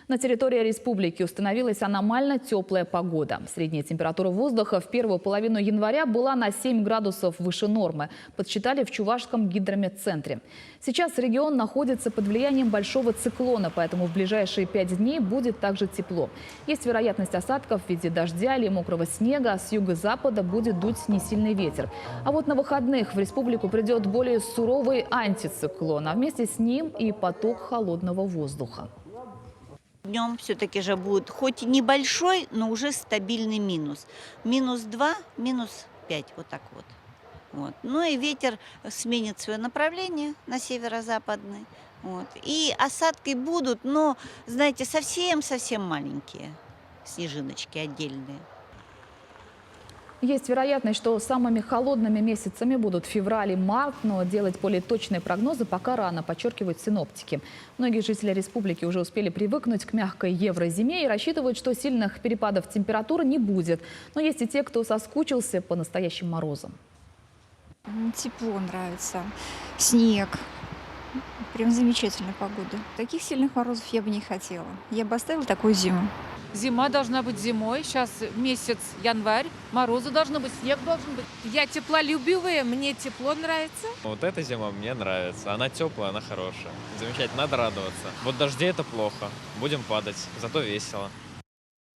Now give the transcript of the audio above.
На территории республики установилась аномально теплая погода. Средняя температура воздуха в первую половину января была на 7 градусов выше нормы, подсчитали в Чувашском гидрометцентре. Сейчас регион находится под влиянием большого циклона, поэтому в ближайшие 5 дней будет также тепло. Есть вероятность осадков в виде дождя или мокрого снега, а с юго-запада будет дуть несильный ветер. А вот на выходных в республику придет более суровый антициклон, а вместе с ним и поток холодного воздуха. Днем все-таки же будет хоть и небольшой, но уже стабильный минус. -2, -5, вот так вот. Ну и ветер сменит свое направление на северо-западный. И осадки будут, но, знаете, совсем-совсем маленькие снежиночки отдельные. Есть вероятность, что самыми холодными месяцами будут февраль и март, но делать более точные прогнозы пока рано, подчеркивают синоптики. Многие жители республики уже успели привыкнуть к мягкой еврозиме и рассчитывают, что сильных перепадов температуры не будет. Но есть и те, кто соскучился по настоящим морозам. Тепло нравится, снег. Прям замечательная погода. Таких сильных морозов я бы не хотела. Я бы оставила такую зиму. Зима должна быть зимой. Сейчас месяц январь, морозы должны быть, снег должен быть. Я теплолюбивая, мне тепло нравится. Вот эта зима мне нравится. Она теплая, она хорошая. Замечательно, надо радоваться. Вот дождей это плохо. Будем падать, зато весело.